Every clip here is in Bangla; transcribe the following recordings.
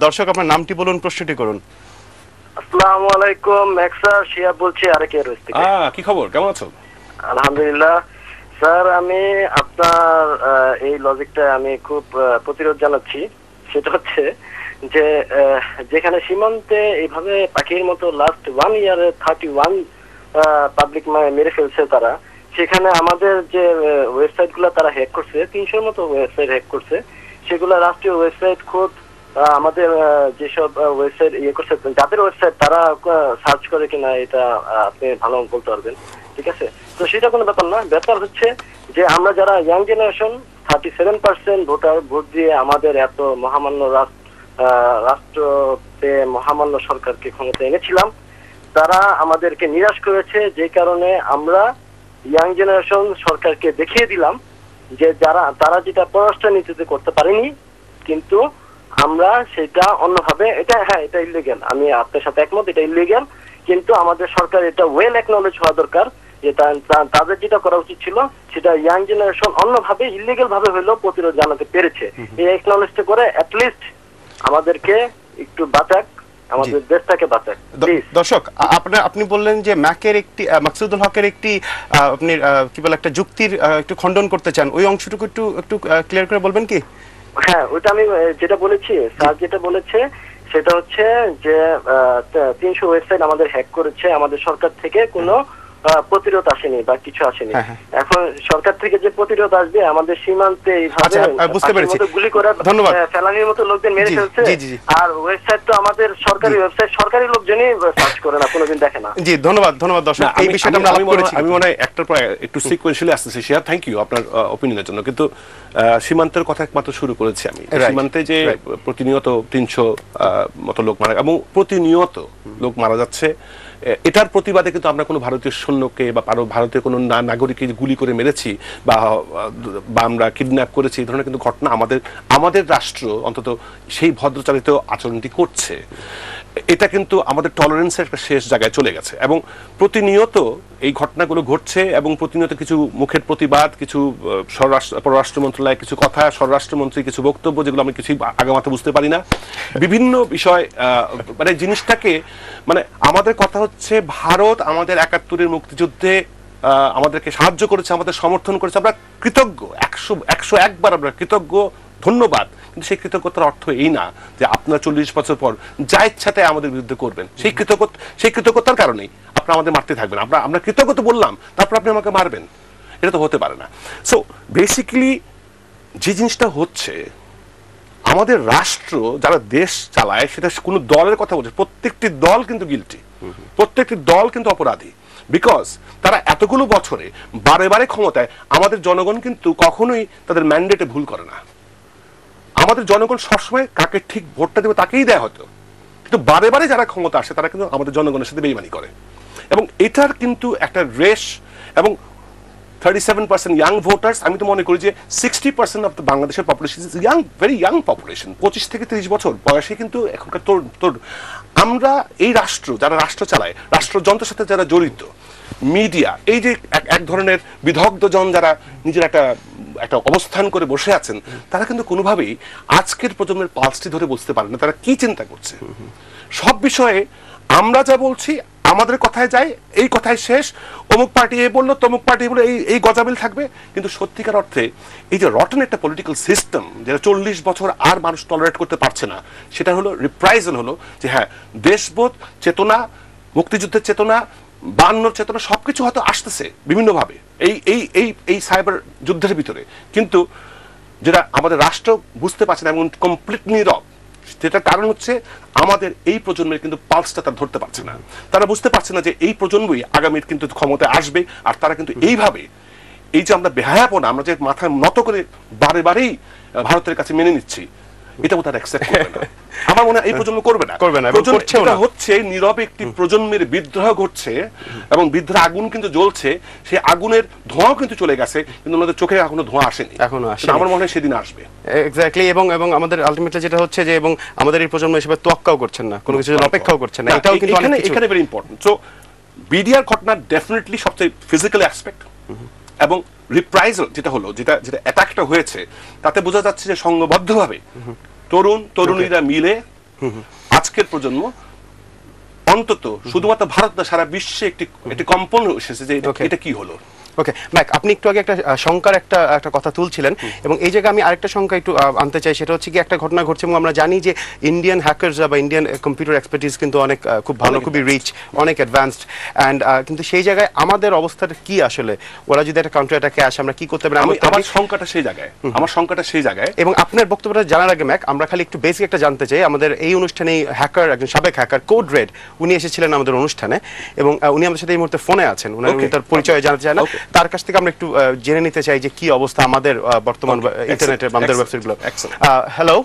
দর্শক আপনার নামটি বলুন, প্রশ্নটি করুন। আসসালামু আলাইকুম, ম্যাক্সা শিয়া বলছি আরেকের থেকে। কি খবর, কেমন আছো? আলহামদুলিল্লাহ স্যার, আমি আপনার এই লজিকটা আমি খুব প্রতিরোধ জানাচ্ছি। সেটা হচ্ছে যে যেখানে সীমান্তে এইভাবে পাখির মতো লাস্ট 1 ইয়ারে 31 পাবলিক মেরে ফেলছে তারা, সেখানে আমাদের যে ওয়েবসাইট গুলা তারা হ্যাক করছে, 300-র মতো ওয়েবসাইট হ্যাক করছে, সেগুলা রাষ্ট্রীয় ওয়েবসাইট খোদ আমাদের যেসব ওয়েবসাইট ইয়ে করছে, যাদের ওয়েবসাইট তারা সার্চ করে কিনা এটা আপনি ভালো বলতে পারবেন, ঠিক আছে? তো সেটা কোনো ব্যাপার না। ব্যাপার হচ্ছে যে আমরা যারা ইয়াং জেনারেশন 37% ভোটার ভোট দিয়ে আমাদের এত মহামান্য রাষ্ট্রতে মহামান্য সরকারকে ক্ষমতা এনেছিলাম, তারা আমাদেরকে নিরাশ করেছে। যে কারণে আমরা ইয়াং জেনারেশন সরকারকে দেখিয়ে দিলাম যে তারা যেটা পররাষ্ট্র নীতিতে করতে পারেনি, কিন্তু আমরা সেটা অন্যভাবে, এটা এটা ইলিগ্যাল, আমি আপনার সাথে একমত, এটা ইলিগ্যাল, কিন্তু আমাদের সরকার এটা ওয়েল অ্যাকনলেজ হওয়া দরকার যে তাদের যেটা করা উচিত ছিল সেটা ইয়াং জেনারেশন অন্যভাবে ইলিগ্যাল ভাবে হলেও প্রতিরোধ জানাতে পেরেছে। এই অ্যাকনলেজটা করে অ্যাটলিস্ট আমাদেরকে একটু বাঁচাক, আমাদের দেশটাকে বাঁচাক। দর্শক আপনি বললেন যে মাকসুদুল হকের একটি আপনি কি বলে একটা যুক্তির একটু খণ্ডন করতে চান, ওই অংশটুকু একটু ক্লিয়ার করে বলবেন কি? হ্যাঁ, ওইটা আমি যেটা বলেছি, স্যার যেটা বলেছে সেটা হচ্ছে যে 300 ওয়েবসাইট আমাদের হ্যাক করেছে, আমাদের সরকার থেকে কোনো প্রতিরোধ আসেনি বা কিছু আসেনি। এখন সরকার থেকে যে প্রতিরোধ আসবে, আমাদের সীমান্তে গুলি করে ফেলানির মতো লোকদের মেরে ফেলছে, আর ওয়েবসাইট তো আমাদের সরকারি ওয়েবসাইট, সরকারি লোকজনই সার্চ করে না, কোনোদিন দেখে না। জি, ধন্যবাদ দর্শক, এই বিষয়টা আমরা আলাপ করেছি। আমি মনে হয় একটার পর একটু সিকোয়েন্সিয়ালি আসতেছি। শেয়ার, থ্যাংক ইউ আপনার অপিনিয়নের জন্য। কিন্তু সীমান্তের কথা একমাত্র শুরু করেছি আমি। সীমান্তে যে প্রতিনিয়ত 300 মতো লোক মারা, এবং প্রতিনিয়ত লোক মারা যাচ্ছে, এটার প্রতিবাদে কিন্তু আমরা কোনো ভারতীয় সৈন্যকে বা ভারতীয় কোনো নাগরিককে গুলি করে মেরেছি বা আমরা কিডন্যাপ করেছি, এই ধরনের কিন্তু ঘটনা আমাদের রাষ্ট্র অন্তত সেই ভদ্রচারিত আচরণটি করছে। এটা কিন্তু আমাদের টলারেন্সের একটা শেষ জায়গায় চলে গেছে, এবং প্রতিনিয়ত এই ঘটনাগুলো ঘটছে, এবং প্রতিনিয়ত কিছু মুখের প্রতিবাদ, কিছু পররাষ্ট্র মন্ত্রণালয়ের কিছু কথা, স্বরাষ্ট্রমন্ত্রীর কিছু বক্তব্য, যেগুলো আমি কিছুই আগামাথা বুঝতে পারি না, বিভিন্ন বিষয়, মানে জিনিসটাকে, মানে আমাদের কথা হচ্ছে ভারত আমাদের 71-এর মুক্তিযুদ্ধে আমাদেরকে সাহায্য করেছে, আমাদের সমর্থন করেছে, আমরা কৃতজ্ঞ, 101 বার আমরা কৃতজ্ঞ, ধন্যবাদ। কিন্তু সেই কৃতজ্ঞতার অর্থ এই না যে আপনারা 40 বছর পর যা ইচ্ছাতে আমাদের বিরুদ্ধে করবেন। সেই কৃতজ্ঞতার কারণেই আপনারা আমাদের মারতে থাকবেন। আমরা কৃতজ্ঞ বললাম, তারপর আপনি আমাকে মারবেন, এটা তো হতে পারে না। সো বেসিক্যালি যে জিনিসটা হচ্ছে, আমাদের রাষ্ট্র যারা দেশ চালায়, সেটা কোনো দলের কথা বলছে, প্রত্যেকটি দল কিন্তু গিলটি, প্রত্যেকটি দল কিন্তু অপরাধী। বিকজ তারা এতগুলো বছরে বারে বারে ক্ষমতায়, আমাদের জনগণ কিন্তু কখনোই তাদের ম্যান্ডেটে ভুল করে না। আমাদের জনগণ সবসময় কাকে ঠিক ভোটটা দেবে তাকেই দেয় হয়তো, কিন্তু বারে বারে যারা ক্ষমতা আসে তারা কিন্তু আমাদের জনগণের সাথে বেইমানি করে। এবং এটার কিন্তু একটা রেশ, এবং 37% ইয়াং ভোটার্স, আমি তো মনে করি যে 60% অফ দ্য বাংলাদেশের population is young, very young population, 25 থেকে 30 বছর বয়সে কিন্তু এখনকার তোর আমরা এই রাষ্ট্র, যারা রাষ্ট্র চালায়, রাষ্ট্রযন্ত্রের সাথে যারা জড়িত, মিডিয়া, এই যে এক ধরনের বিদগ্ধ জন যারা নিজের একটা অবস্থান করে বসে আছেন, তারা কিন্তু কোনোভাবেই আজকের প্রজন্মের পালসটি ধরে বুঝতে পারে না তারা কি চিন্তা করছে। সব বিষয়ে আমরা যা বলছি, আমাদের কথায় যায়, এই কথায় শেষ, অমুক পার্টি এ বললো, তমুক পার্টি বললো, এই গজামিল থাকবে। কিন্তু সত্যিকার অর্থে এই যে রটন একটা পলিটিক্যাল সিস্টেম, যেটা 40 বছর আর মানুষ টলারেট করতে পারছে না, সেটা হলো রিপ্রাইজাল, হলো যে হ্যাঁ, দেশবোধ চেতনা, মুক্তিযুদ্ধের চেতনা, 52 চেতনা, সবকিছু হয়তো আসতেছে বিভিন্নভাবে এই সাইবার যুদ্ধের ভিতরে, কিন্তু যেটা আমাদের রাষ্ট্র বুঝতে পারছে না এবং কমপ্লিট নীরব। যেটার কারণ হচ্ছে আমাদের এই প্রজন্মের কিন্তু পালসটা তারা ধরতে পারছে না। তারা বুঝতে পারছে না যে এই প্রজন্মই আগামীর কিন্তু ক্ষমতায় আসবে, আর তারা কিন্তু এইভাবে, এই যে আমরা বেহায়াপনা, আমরা যে মাথা নত করে বারে বারেই ভারতের কাছে মেনে নিচ্ছি, এটা তারা অ্যাকসেপ্ট করবে না। আমার মনে হয় এই প্রজন্ম করবে না। এটা হচ্ছে নীরবে একটি প্রজন্মের বিদ্রোহ ঘটছে, এবং বিদ্রোহ আগুন কিন্তু জ্বলছে, সেই আগুনের ধোঁয়াও কিন্তু চলে গেছে, কিন্তু আমাদের চোখে এখনো ধোঁয়া আসেনি, এখনো আসেনি। আমার মনে হয় সেদিন আসবে। এক্স্যাক্টলি। এবং আমাদের আলটিমেটলি যেটা হচ্ছে যে, এবং আমাদের এই প্রজন্ম হিসেবে তোয়াক্কাও করছেন না, কোনো কিছু অপেক্ষাও করছেন না, এটাও কিন্তু এখানে ভেরি ইম্পর্টেন্ট। সো বিডিআর ঘটনা ডেফিনেটলি সবচেয়ে ফিজিক্যাল অ্যাসপেক্ট, এবং রিপ্রাইজাল যেটা হলো, যেটা অ্যাটাকটা হয়েছে, তাতে বোঝা যাচ্ছে যে সংঘবদ্ধভাবে তরুণীরা মিলে আজকের প্রজন্ম অন্তত শুধুমাত্র ভারত না সারা বিশ্বে একটি কম্পন এসেছে যে এটা কি হলো। ওকে ম্যাক, আপনি একটু আগে একটা শঙ্কার একটা কথা তুলছিলেন এবং এই জায়গায় আমি আরেকটা শঙ্কা একটু আনতে চাই। সেটা হচ্ছে কি একটা ঘটনা ঘটছে এবং আমরা জানি যে ইন্ডিয়ান হ্যাকারসরা বা ইন্ডিয়ান কম্পিউটার এক্সপার্টিস কিন্তু অনেক খুব ভালো, খুবই রিচ, অনেক অ্যাডভান্সড অ্যান্ড কিন্তু সেই জায়গায় আমাদের অবস্থাটা কি আসলে? ওরা যদি একটা কাউন্টার অ্যাটাকে আসে আমরা কি করতে পারি? আমার শঙ্কাটা সেই জায়গায় এবং আপনার বক্তব্যটা জানার আগে ম্যাক আমরা খালি একটু বেসিক একটা জানতে চাই। আমাদের এই অনুষ্ঠানে হ্যাকার, একজন সাবেক হ্যাকার কোড রেড, উনি এসেছিলেন আমাদের অনুষ্ঠানে এবং উনি আমাদের সাথে এই মুহূর্তে ফোনে আছেন। উনি তার পরিচয় জানতে চায় না, তার কাছ থেকে আমরা একটু জেনে নিতে চাই যে কি অবস্থা আমাদের বর্তমান ইন্টারনেটের আমাদের ওয়েবসাইটগুলো। হ্যালো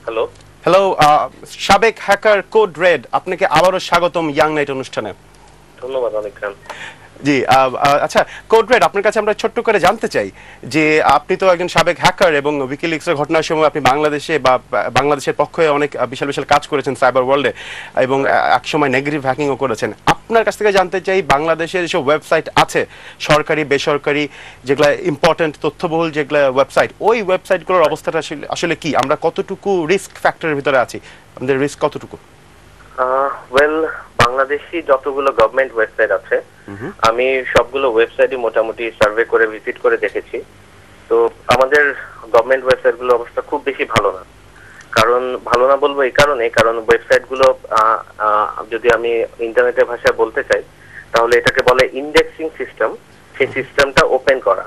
হ্যালো হ্যালো সাবেক হ্যাকার কোড রেড, আপনাকে আবারও স্বাগতম ইয়াং নাইট অনুষ্ঠানে। ধন্যবাদ অনেক। জি আচ্ছা কোড রেড, আপনার কাছে আমরা ছোট্ট করে জানতে চাই যে আপনি তো একজন সাবেক হ্যাকার এবং উইকিলিক্সের ঘটনার সময় আপনি বাংলাদেশে বা বাংলাদেশের পক্ষে অনেক বিশাল বিশাল কাজ করেছেন সাইবার ওয়ার্ল্ডে এবং এক সময় নেগেটিভ হ্যাকিংও করেছেন। আপনার কাছ থেকে জানতে চাই বাংলাদেশের যেসব ওয়েবসাইট আছে সরকারি বেসরকারি যেগুলো ইম্পর্টেন্ট তথ্যবহুল যেগুলো ওয়েবসাইট, ওই ওয়েবসাইটগুলোর অবস্থাটা আসলে কি? আমরা কতটুকু রিস্ক ফ্যাক্টরের ভিতরে আছি? আমাদের রিস্ক কতটুকু? ওয়েল, বাংলাদেশি যতগুলো গভর্নমেন্ট ওয়েবসাইট আছে আমি সবগুলো ওয়েবসাইটই মোটামুটি সার্ভে করে ভিজিট করে দেখেছি। তো আমাদের গভর্নমেন্ট ওয়েবসাইট গুলো অবস্থা খুব বেশি ভালো না। কারণ ভালো না বলবো এই কারণে, কারণ ওয়েবসাইট গুলো যদি আমি ইন্টারনেটের ভাষায় বলতে চাই তাহলে এটাকে বলে ইন্ডেক্সিং সিস্টেম। সেই সিস্টেমটা ওপেন করা।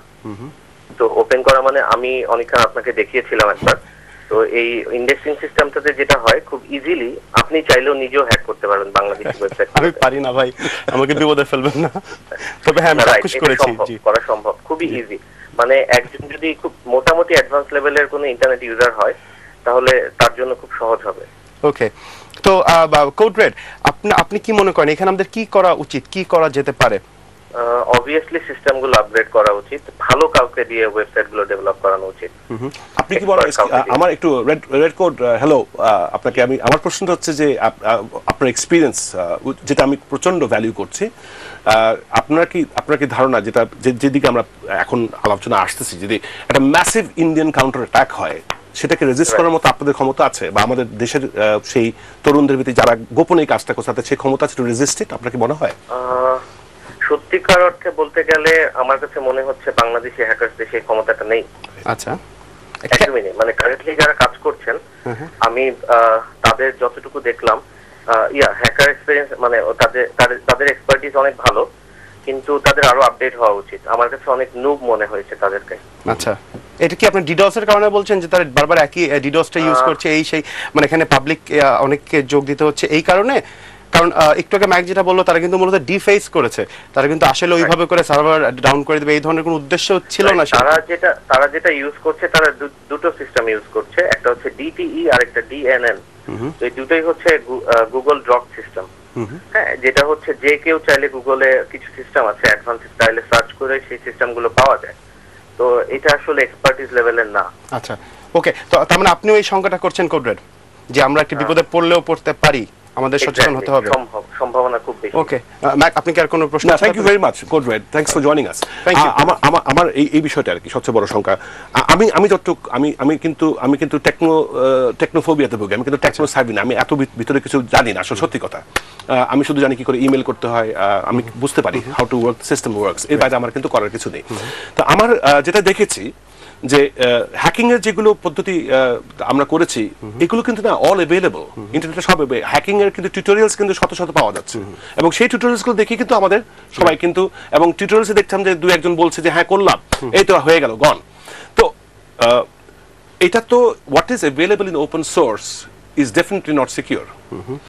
তো ওপেন করা মানে আমি অনেকক্ষণ আপনাকে দেখিয়েছিলাম একবার। তো এই ইন্ডেক্সিং সিস্টেমটাতে যেটা হয় খুব ইজিলি আপনি চাইলেও নিজেও হ্যাক করতে পারবেন বাংলাদেশি ওয়েবসাইট। আমি পারি না ভাই, আমাকে বিপদে ফেলবেন না। তবে হ্যাঁ আমি প্র্যাকটিস করেছি। জি, করা সম্ভব, খুবই ইজি। মানে একজন যদি খুব মোটামুটি অ্যাডভান্স লেভেলের কোনো ইন্টারনেট ইউজার হয় তাহলে তার জন্য খুব সহজ হবে। ওকে, তো কোড রেড, আপনি কি মনে করেন এখানে আমাদের কি করা উচিত, কি করা যেতে পারে? অবভিয়াসলি সিস্টেমগুলো আপগ্রেড করা উচিত, ভালো কাউকে দিয়ে ওয়েবসাইটগুলো ডেভেলপ করানো উচিত। আপনি কি বলেন? আমার একটু রেড কোড হ্যালো, আপনাকে আমার প্রশ্নটা হচ্ছে যে আপনার এক্সপিরিয়েন্স যেটা আমি প্রচন্ড ভ্যালু করছি, আপনার কি ধারণা যেদিকে আমরা এখন আলোচনা আসতেছি, যদি একটা ম্যাসিভ ইন্ডিয়ান কাউন্টার অ্যাটাক হয় সেটাকে রেজিস্ট করার মতো আপনাদের ক্ষমতা আছে বা আমাদের দেশের সেই তরুণদের ভিতরে যারা গোপনে এই কাজটা করছে তাদের সেই ক্ষমতা আছে টু রেজিস্ট ইট? আপনার কি মনে হয়? সত্যিকার অর্থে বলতে গেলে আমার কাছে মনে হচ্ছে বাংলাদেশি হ্যাকারদের সেই ক্ষমতাটা নেই। আচ্ছা, একদমই নেই। মানে কারেন্টলি যারা কাজ করছেন আমি তাদের যতটুকু দেখলাম হ্যাকার এক্সপেরিয়েন্স মানে তাদের এক্সপার্টিস অনেক ভালো, কিন্তু তাদের আরো আপডেট হওয়া উচিত। আমার কাছে অনেক নুব মনে হয়েছে তাদেরকে। আচ্ছা, এটা কি আপনি ডিডস এর কারণে বলছেন যে তারা বারবার একই ডিডসটা ইউজ করছে, এই সেই মানে এখানে পাবলিক অনেককে যোগ দিতে হচ্ছে এই কারণে? কারণ একটু আগে ম্যাক যেটা বললো তারা কিন্তু মূলত ডিফেস করেছে, তারা কিন্তু আসলে ওইভাবে করে সার্ভার ডাউন করে দেবে এই ধরনের কোনো উদ্দেশ্য ছিল না। তারা যেটা ইউজ করছে, তারা দুটো সিস্টেম ইউজ করছে, একটা হচ্ছে ডিটিই আর একটা ডিএনএন। তো এই দুটোই হচ্ছে গুগল ড্রপ সিস্টেম। হ্যাঁ, যেটা হচ্ছে যে কেউ চাইলে গুগলে কিছু সিস্টেম আছে অ্যাডভান্স স্টাইলে সার্চ করে সেই সিস্টেমগুলো পাওয়া যায়। তো এটা আসলে এক্সপার্টিস লেভেলের না। আচ্ছা, ওকে, তো তার মানে আপনিও এই সংখ্যাটা করছেন কোড রেড যে আমরা একটি বিপদে পড়লেও পড়তে পারি, আমাদের সচেতন হতে হবে। সম্ভাবনা খুব বেশি। ওকে ম্যাক, আপনি কি আর কোনো প্রশ্ন? Thank you very much code red, thanks for joining us. আমার এই বিষয়টা আর কি সবচেয়ে বড় সংখ্যা। আমি যতটুকু আমি কিন্তু টেকনোফোবিয়াতে ভুগি, আমি কিন্তু টেকনো সার্ভি না, আমি এত ভিতরে কিছু জানি না আসলে সত্যি কথা। আমি শুধু জানি কি করে ইমেল করতে হয়, আমি বুঝতে পারি how to work system works, এর বাইরে আমার কিন্তু করার কিছু নেই। তো আমার যেটা দেখেছি যে হ্যাকিং এর যেগুলো পদ্ধতি আমরা করেছি এগুলো কিন্তু না অল অ্যাভেলেবল ইন্টারনেটে, সব হ্যাকিং এর কিন্তু টিউটোরিয়ালস কিন্তু শত শত পাওয়া যাচ্ছে এবং সেই টিউটোরিয়ালস গুলো দেখে কিন্তু আমাদের সবাই কিন্তু, এবং টিউটোরিয়ালসে দেখতাম যে দুই একজন বলছে যে হ্যাঁ করলাম, এই তো হয়ে গেল গন। তো এটা তো what is available in open source is definitely not secure.